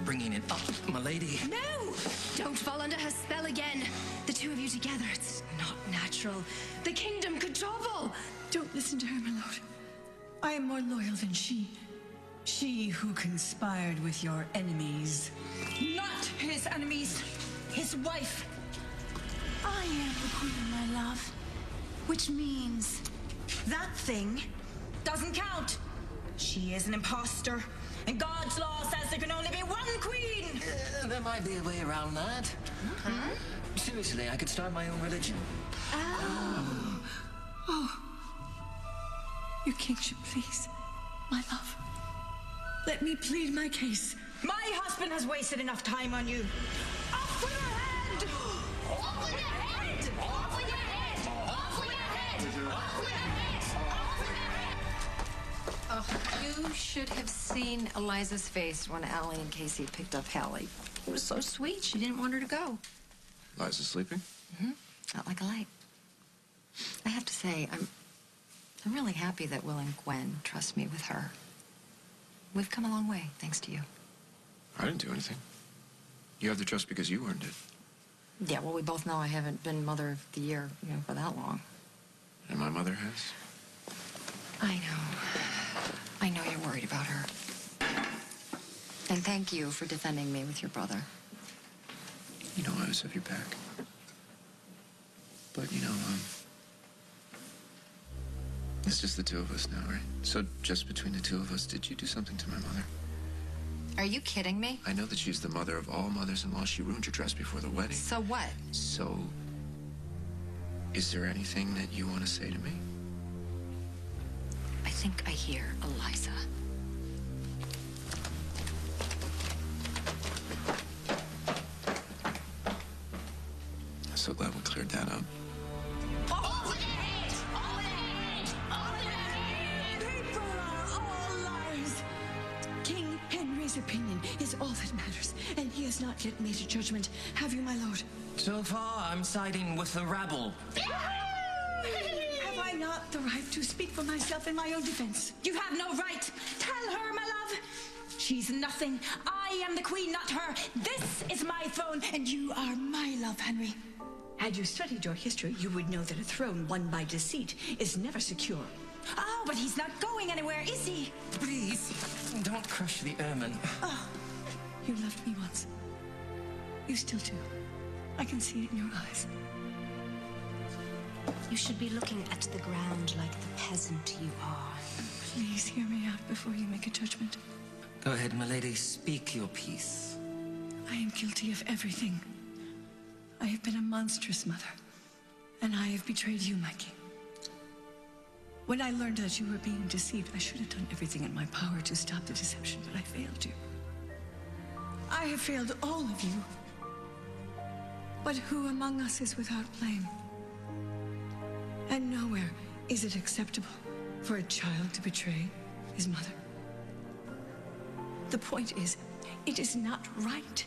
bringing it up, my lady. No! Don't fall under her spell again. The two of you together, it's not natural. The kingdom could topple. Don't listen to her, my lord. I am more loyal than she. She who conspired with your enemies. Not his enemies, his wife. I am the queen, my love. Which means that thing doesn't count. She is an imposter. And God's law says there can only be one queen. There might be a way around that. Huh? Seriously, I could start my own religion. Oh. Your kingship, please. My love. Let me plead my case. My husband has wasted enough time on you. Off with her head! Off with her head! Off with her head! Off with her head! Off with her head! Oh, you should have seen Eliza's face when Allie and Casey picked up Hallie. It was so sweet. She didn't want her to go. Liza's sleeping? Out like a light. I have to say, I'm really happy that Will and Gwen trust me with her. We've come a long way, thanks to you. I didn't do anything. You have the trust because you earned it. Yeah, well, we both know I haven't been Mother of the Year, for that long. And my mother has. I know you're worried about her. And thank you for defending me with your brother. You know I always have your back. But, It's just the two of us now, right? So just between the two of us, did you do something to my mother? Are you kidding me? I know that she's the mother of all mothers-in-law. She ruined your dress before the wedding. So what? So, is there anything that you want to say to me? I think I hear Eliza. I'm so glad we cleared that up. People are all liars. King Henry's opinion is all that matters, and he has not yet made a judgment. Have you, my lord? So far, I'm siding with the rabble. Have I not the right to speak for myself in my own defense? You have no right. Tell her, my love. She's nothing. I am the queen, not her. This is my throne, and you are my love, Henry. Had you studied your history, you would know that a throne won by deceit is never secure. Oh, but he's not going anywhere, is he? Please, don't crush the ermine. Oh, you loved me once. You still do. I can see it in your eyes. You should be looking at the ground like the peasant you are. Please hear me out before you make a judgment. Go ahead, my lady. Speak your piece. I am guilty of everything. I have been a monstrous mother, and I have betrayed you, my king. When I learned that you were being deceived, I should have done everything in my power to stop the deception, but I failed you. I have failed all of you. But who among us is without blame? And nowhere is it acceptable for a child to betray his mother. The point is, it is not right.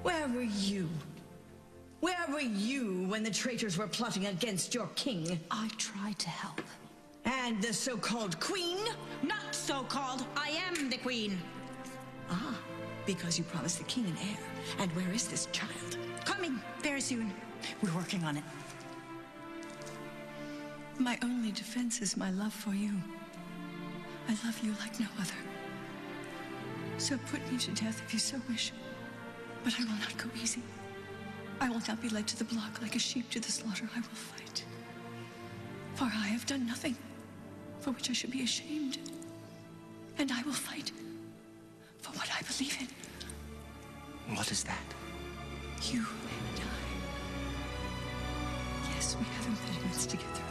Where were you? Where were you when the traitors were plotting against your king? I tried to help. And the so-called queen? Not so-called. I am the queen. Ah, because you promised the king an heir. And where is this child? Coming very soon. We're working on it. My only defense is my love for you. I love you like no other. So put me to death if you so wish. But I will not go easy. I will not be led to the block like a sheep to the slaughter. I will fight. For I have done nothing for which I should be ashamed. And I will fight for what I believe in. What is that? You and I. Yes, we have impediments to get through.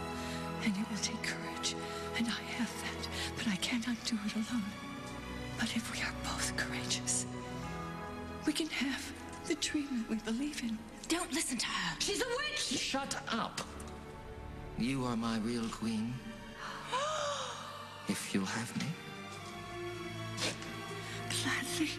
And it will take courage. And I have that. But I cannot do it alone. But if we are both courageous, we can have the dream that we believe in. Don't listen to her. She's a witch! Shut up. You are my real queen. If you'll have me. Gladly.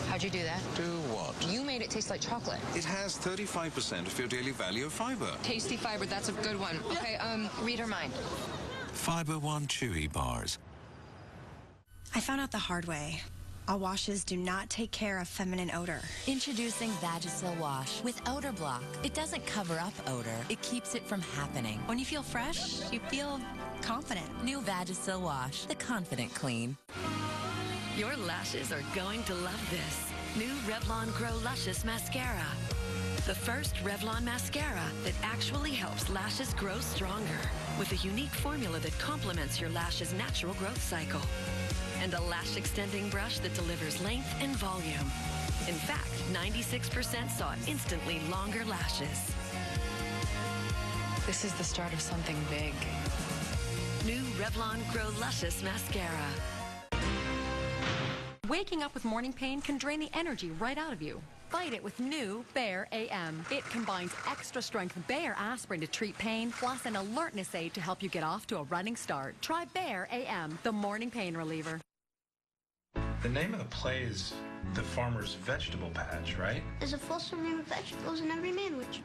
How'd you do that? Do what? You made it taste like chocolate. It has 35% of your daily value of fiber. Tasty fiber, that's a good one. Okay, read her mind. Fiber One Chewy Bars. I found out the hard way. Our washes do not take care of feminine odor. Introducing Vagisil Wash with Odor Block. It doesn't cover up odor. It keeps it from happening. When you feel fresh, you feel confident. New Vagisil Wash, the confident clean. Your lashes are going to love this. New Revlon Grow Luscious Mascara. The first Revlon mascara that actually helps lashes grow stronger with a unique formula that complements your lash's natural growth cycle. And a lash extending brush that delivers length and volume. In fact, 96% saw instantly longer lashes. This is the start of something big. New Revlon Grow Luscious Mascara. Waking up with morning pain can drain the energy right out of you. Fight it with new Bayer AM. It combines extra strength Bayer aspirin to treat pain, plus an alertness aid to help you get off to a running start. Try Bayer AM, the morning pain reliever. The name of the play is The Farmer's Vegetable Patch, right? There's a full serving of vegetables in every manwich.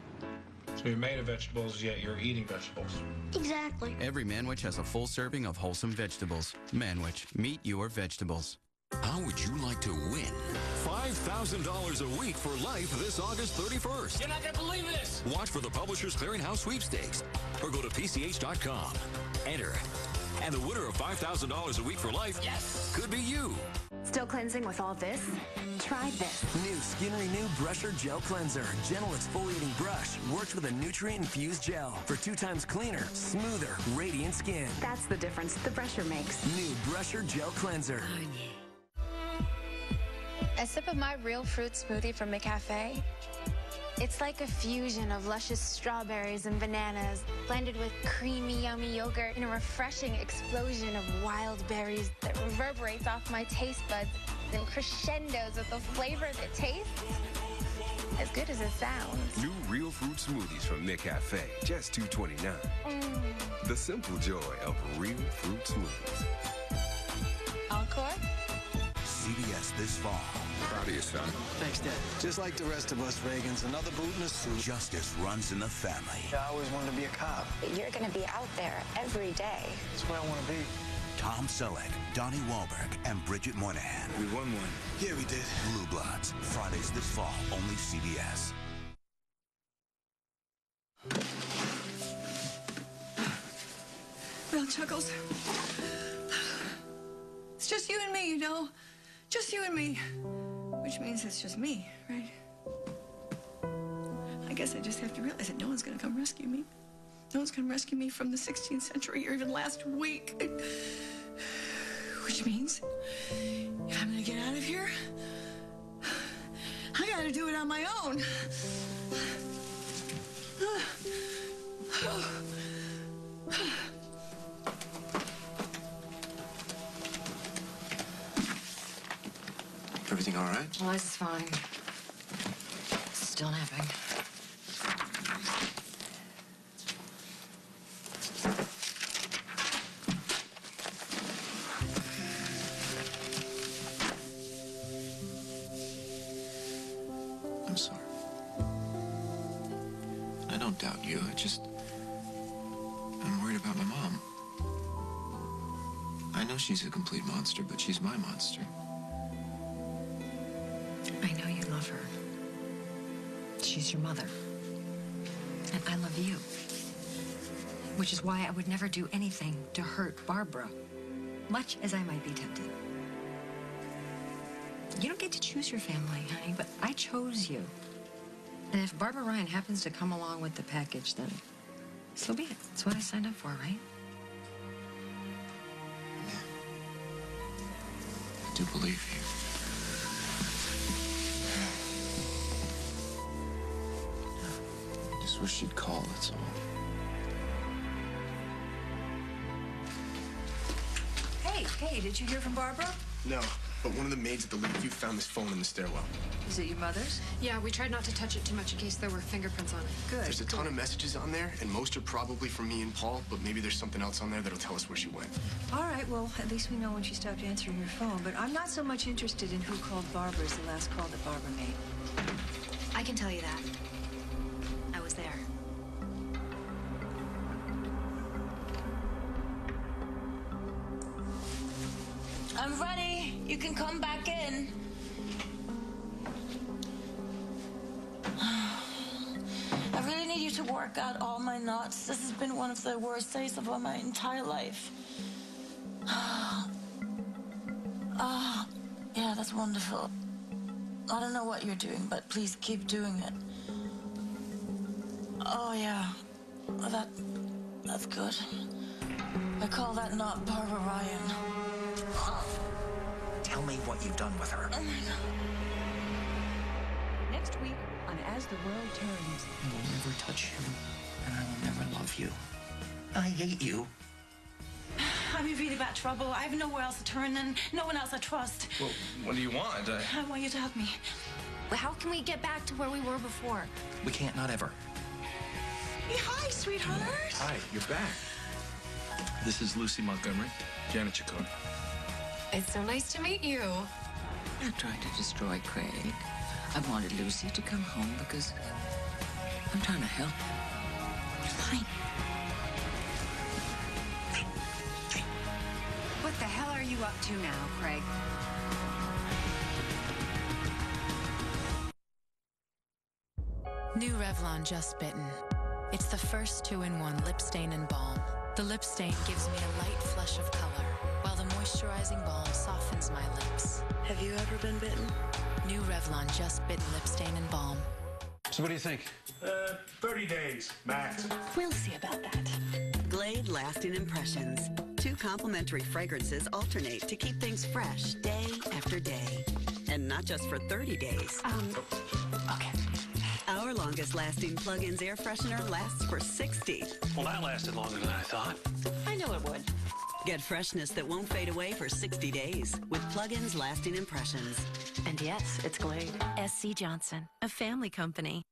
So you're made of vegetables, yet you're eating vegetables. Exactly. Every manwich has a full serving of wholesome vegetables. Manwich, meet your vegetables. How would you like to win $5,000 a week for life this August 31st? You're not going to believe this. Watch for the Publishers Clearinghouse Sweepstakes or go to PCH.com. Enter. And the winner of $5,000 a week for life could be you. Still cleansing with all this? Try this. New Skin Renew Brusher Gel Cleanser. Gentle exfoliating brush. Works with a nutrient-infused gel for 2 times cleaner, smoother, radiant skin. That's the difference the brusher makes. New Brusher Gel Cleanser. A sip of my real fruit smoothie from McCafe. It's like a fusion of luscious strawberries and bananas, blended with creamy, yummy yogurt in a refreshing explosion of wild berries that reverberates off my taste buds and crescendos with a flavor that tastes as good as it sounds. New real fruit smoothies from McCafe, just $2.29. The simple joy of real fruit smoothies. Encore? CBS this fall. Proud of you, son. Thanks, Dad. Just like the rest of us Reagans, another boot in the suit. Justice runs in the family. I always wanted to be a cop. You're going to be out there every day. That's where I want to be. Tom Selleck, Donnie Wahlberg, and Bridget Moynihan. We won one. Yeah, we did. Blue Bloods, Fridays this fall, only CBS. Well, Chuckles, it's just you and me, you know? Just you and me. Which means it's just me, right? I guess I just have to realize that no one's gonna come rescue me. No one's gonna rescue me from the 16th century or even last week. Which means if I'm gonna get out of here, I gotta do it on my own. Everything all right? Liza's fine. Still napping. I'm sorry. I don't doubt you. I'm worried about my mom. I know she's a complete monster, but she's my monster. I know you love her. She's your mother. And I love you. Which is why I would never do anything to hurt Barbara, much as I might be tempted. You don't get to choose your family, honey, but I chose you. And if Barbara Ryan happens to come along with the package, then so be it. It's what I signed up for, right? I do believe you. Just wish she'd call, that's all. Hey, did you hear from Barbara? No, but one of the maids at the Lakeview found this phone in the stairwell. Is it your mother's? Yeah, we tried not to touch it too much in case there were fingerprints on it. Good. There's a ton of messages on there, and most are probably from me and Paul, but maybe there's something else on there that'll tell us where she went. All right, well, at least we know when she stopped answering her phone, but I'm not so much interested in who called Barbara as the last call that Barbara made. I can tell you that. I was there. I'm ready. You can come back in. I really need you to work out all my knots. This has been one of the worst days of my entire life. Yeah, that's wonderful. I don't know what you're doing, but please keep doing it. Oh, yeah. That's good. I call that not Barbara Ryan. Tell me what you've done with her. Oh, my God. Next week on As the World Turns. I will never touch you, and I will never love you. I hate you. I'm in really bad trouble. I have nowhere else to turn and no one else I trust. Well, what do you want? I want you to help me. How can we get back to where we were before? We can't, not ever. Hey, hi, sweetheart. Hi, you're back. This is Lucy Montgomery, Janet Chakor. It's so nice to meet you. I'm not trying to destroy Craig. I wanted Lucy to come home because I'm trying to help him. Fine. What the hell are you up to now, Craig? New Revlon Just Bitten. It's the first 2-in-1 lip stain and balm. The lip stain gives me a light flush of color, while the moisturizing balm softens my lips. Have you ever been bitten? New Revlon Just Bitten lip stain and balm. So what do you think? 30 days, max. We'll see about that. Glade Lasting Impressions. 2 complementary fragrances alternate to keep things fresh day after day. And not just for 30 days. Okay. Our longest lasting plug-ins air freshener lasts for 60. Well, that lasted longer than I thought. I know it would. Get freshness that won't fade away for 60 days with plug-ins Lasting Impressions. And yes, it's Glade. SC Johnson, a family company.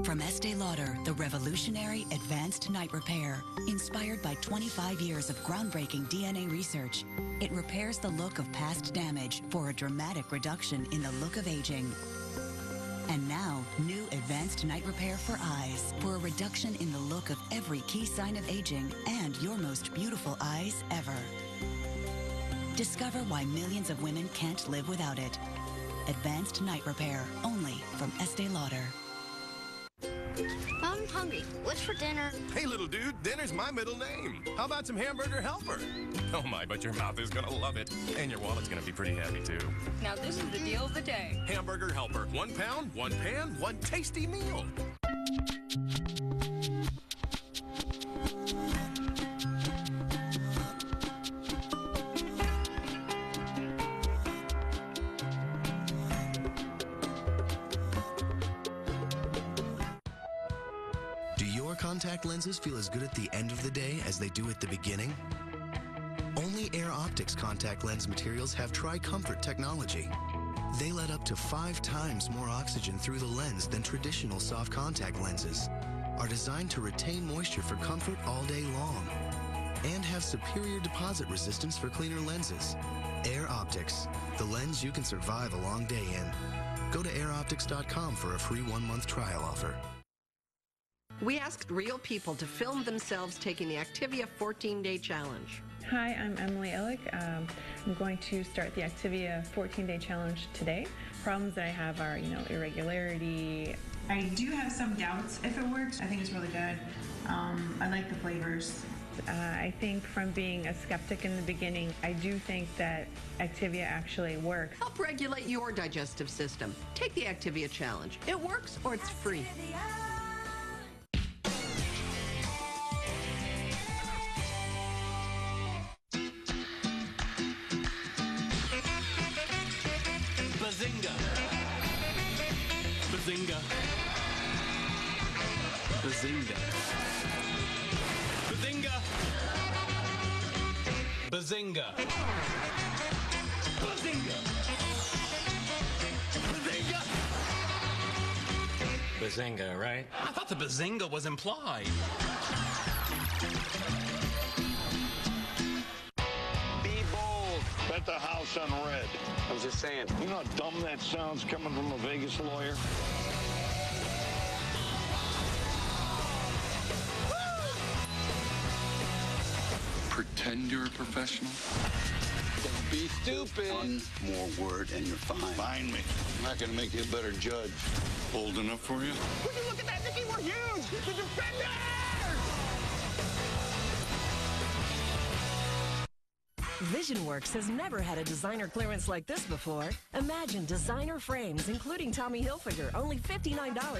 From Estee Lauder, the revolutionary advanced night repair. Inspired by 25 years of groundbreaking DNA research, it repairs the look of past damage for a dramatic reduction in the look of aging. And now, new advanced night repair for eyes for a reduction in the look of every key sign of aging and your most beautiful eyes ever. Discover why millions of women can't live without it. Advanced night repair, only from Estee Lauder. I'm hungry. What's for dinner? Hey, little dude, dinner's my middle name. How about some hamburger helper? Oh my, but your mouth is gonna love it. And your wallet's gonna be pretty happy, too. Now this is the deal of the day. Hamburger helper. 1 pound, 1 pan, 1 tasty meal. Contact lenses feel as good at the end of the day as they do at the beginning? Only Air Optics contact lens materials have Tri-Comfort technology. They let up to 5 times more oxygen through the lens than traditional soft contact lenses, are designed to retain moisture for comfort all day long, and have superior deposit resistance for cleaner lenses. Air Optics, the lens you can survive a long day in. Go to airoptics.com for a free 1-month trial offer. We asked real people to film themselves taking the Activia 14-day challenge. Hi, I'm Emily Illick. I'm going to start the Activia 14-day challenge today. Problems that I have are, irregularity. I do have some doubts if it works. I think it's really good. I like the flavors. I think from being a skeptic in the beginning, I do think that Activia actually works. Help regulate your digestive system. Take the Activia challenge. It works or it's free. Bazinga! Bazinga! Bazinga! Bazinga! Bazinga! Bazinga! Bazinga! Bazinga, right? I thought the bazinga was implied. Be bold. Bet the house on red. I'm just saying. You know how dumb that sounds coming from a Vegas lawyer? Pretend you're a professional. Don't be stupid. One more word and you're fine. Find me. I'm not going to make you a better judge. Old enough for you? Would you look at that, Nicky? We're huge! The Defenders! VisionWorks has never had a designer clearance like this before. Imagine designer frames, including Tommy Hilfiger, only $59.